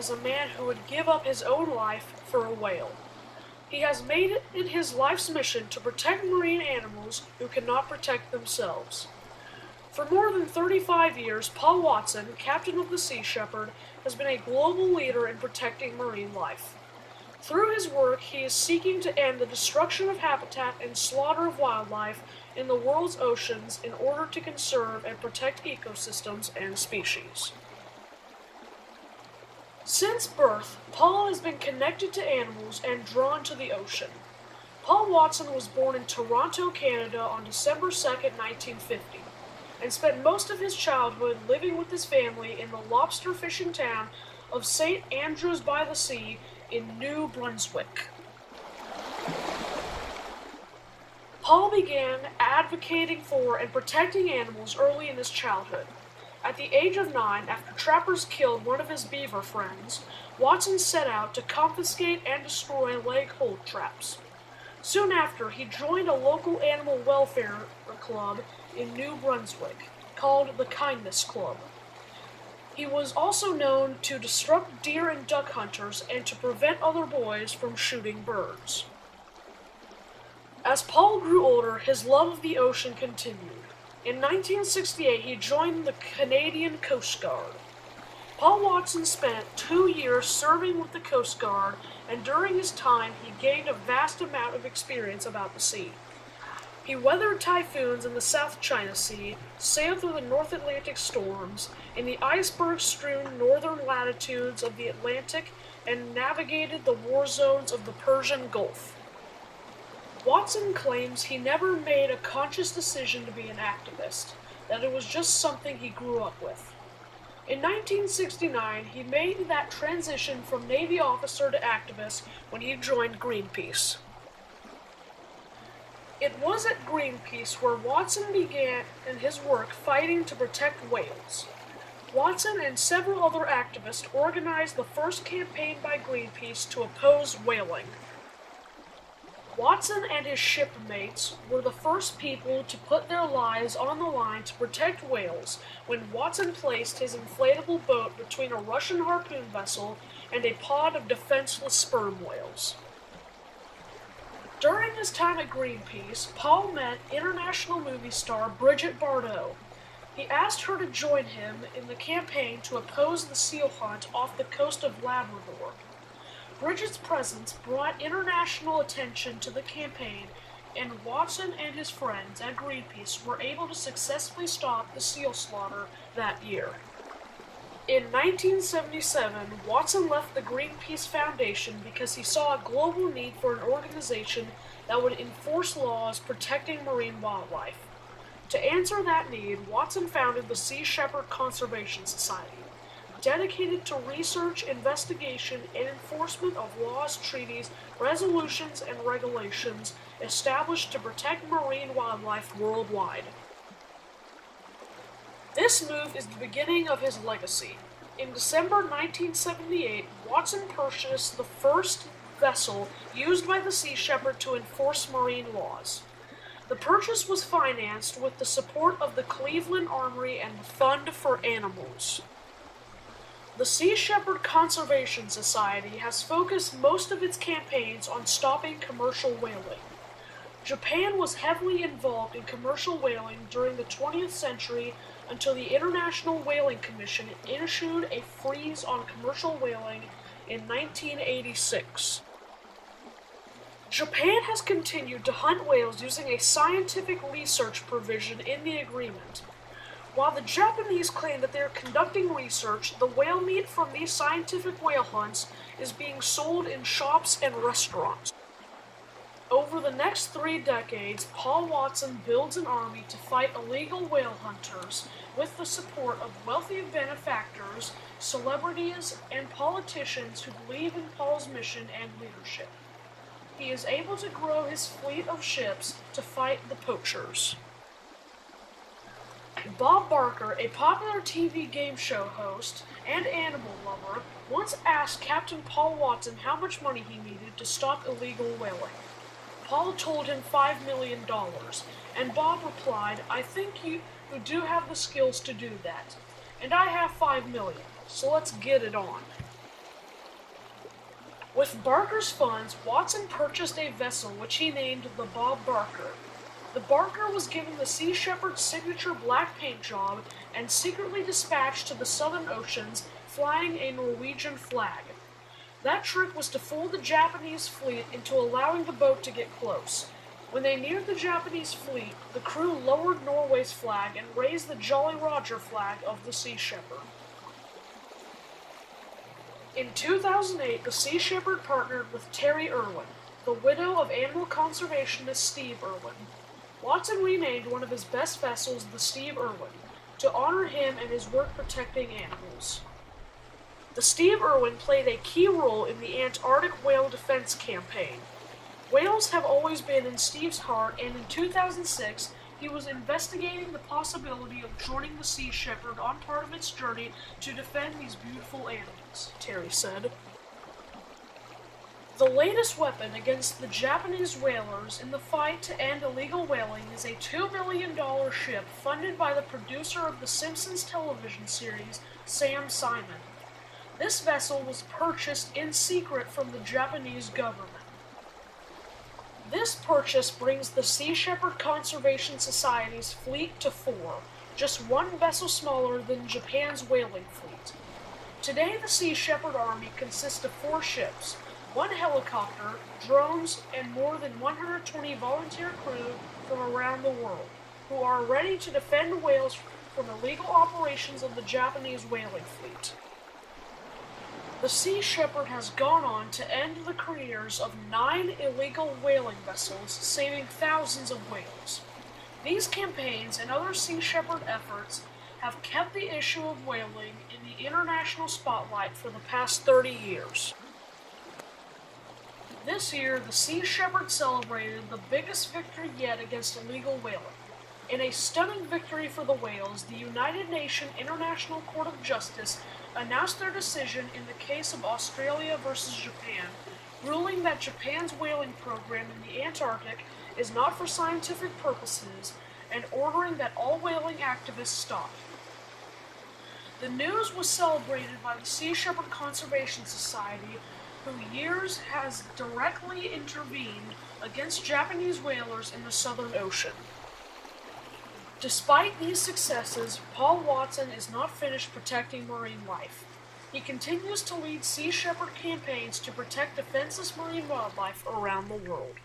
as a man who would give up his own life for a whale. He has made it his life's mission to protect marine animals who cannot protect themselves. For more than 35 years, Paul Watson, captain of the Sea Shepherd, has been a global leader in protecting marine life. Through his work, he is seeking to end the destruction of habitat and slaughter of wildlife in the world's oceans in order to conserve and protect ecosystems and species. Since birth, Paul has been connected to animals and drawn to the ocean. Paul Watson was born in Toronto, Canada on December 2, 1950, and spent most of his childhood living with his family in the lobster fishing town of St. Andrews by the Sea in New Brunswick. Paul began advocating for and protecting animals early in his childhood. At the age of 9, after trappers killed one of his beaver friends, Watson set out to confiscate and destroy leg hold traps. Soon after, he joined a local animal welfare club in New Brunswick, called the Kindness Club. He was also known to disrupt deer and duck hunters and to prevent other boys from shooting birds. As Paul grew older, his love of the ocean continued. In 1968, he joined the Canadian Coast Guard. Paul Watson spent 2 years serving with the Coast Guard, and during his time, he gained a vast amount of experience about the sea. He weathered typhoons in the South China Sea, sailed through the North Atlantic storms, in the iceberg-strewn northern latitudes of the Atlantic, and navigated the war zones of the Persian Gulf. Watson claims he never made a conscious decision to be an activist, that it was just something he grew up with. In 1969, he made that transition from Navy officer to activist when he joined Greenpeace. It was at Greenpeace where Watson began in his work fighting to protect whales. Watson and several other activists organized the first campaign by Greenpeace to oppose whaling. Watson and his shipmates were the first people to put their lives on the line to protect whales when Watson placed his inflatable boat between a Russian harpoon vessel and a pod of defenseless sperm whales. During his time at Greenpeace, Paul met international movie star Brigitte Bardot. He asked her to join him in the campaign to oppose the seal hunt off the coast of Labrador. Brigitte's presence brought international attention to the campaign, and Watson and his friends at Greenpeace were able to successfully stop the seal slaughter that year. In 1977, Watson left the Greenpeace Foundation because he saw a global need for an organization that would enforce laws protecting marine wildlife. To answer that need, Watson founded the Sea Shepherd Conservation Society, dedicated to research, investigation, and enforcement of laws, treaties, resolutions, and regulations established to protect marine wildlife worldwide. This move is the beginning of his legacy. In December 1978, Watson purchased the first vessel used by the Sea Shepherd to enforce marine laws. The purchase was financed with the support of the Cleveland Armory and the Fund for Animals. The Sea Shepherd Conservation Society has focused most of its campaigns on stopping commercial whaling. Japan was heavily involved in commercial whaling during the 20th century until the International Whaling Commission issued a freeze on commercial whaling in 1986. Japan has continued to hunt whales using a scientific research provision in the agreement. While the Japanese claim that they are conducting research, the whale meat from these scientific whale hunts is being sold in shops and restaurants. Over the next 3 decades, Paul Watson builds an army to fight illegal whale hunters with the support of wealthy benefactors, celebrities, and politicians who believe in Paul's mission and leadership. He is able to grow his fleet of ships to fight the poachers. Bob Barker, a popular TV game show host and animal lover, once asked Captain Paul Watson how much money he needed to stop illegal whaling. Paul told him $5 million, and Bob replied, "I think you do have the skills to do that, and I have $5 million, so let's get it on." With Barker's funds, Watson purchased a vessel which he named the Bob Barker. The Barker was given the Sea Shepherd's signature black paint job and secretly dispatched to the Southern Oceans, flying a Norwegian flag. That trick was to fool the Japanese fleet into allowing the boat to get close. When they neared the Japanese fleet, the crew lowered Norway's flag and raised the Jolly Roger flag of the Sea Shepherd. In 2008, the Sea Shepherd partnered with Terry Irwin, the widow of animal conservationist Steve Irwin. Watson renamed one of his best vessels the Steve Irwin, to honor him and his work protecting animals. The Steve Irwin played a key role in the Antarctic whale defense campaign. Whales have always been in Steve's heart, and in 2006, he was investigating the possibility of joining the Sea Shepherd on part of its journey to defend these beautiful animals, Terry said. The latest weapon against the Japanese whalers in the fight to end illegal whaling is a $2 million ship funded by the producer of the Simpsons television series, Sam Simon. This vessel was purchased in secret from the Japanese government. This purchase brings the Sea Shepherd Conservation Society's fleet to 4, just one vessel smaller than Japan's whaling fleet. Today, the Sea Shepherd Army consists of 4 ships, 1 helicopter, drones, and more than 120 volunteer crew from around the world, who are ready to defend whales from illegal operations of the Japanese whaling fleet. The Sea Shepherd has gone on to end the careers of 9 illegal whaling vessels, saving thousands of whales. These campaigns and other Sea Shepherd efforts have kept the issue of whaling in the international spotlight for the past 30 years. This year, the Sea Shepherd celebrated the biggest victory yet against illegal whaling. In a stunning victory for the whales, the United Nations International Court of Justice announced their decision in the case of Australia versus Japan, ruling that Japan's whaling program in the Antarctic is not for scientific purposes and ordering that all whaling activists stop. The news was celebrated by the Sea Shepherd Conservation Society, who years has directly intervened against Japanese whalers in the Southern Ocean. Despite these successes, Paul Watson is not finished protecting marine life. He continues to lead Sea Shepherd campaigns to protect defenseless marine wildlife around the world.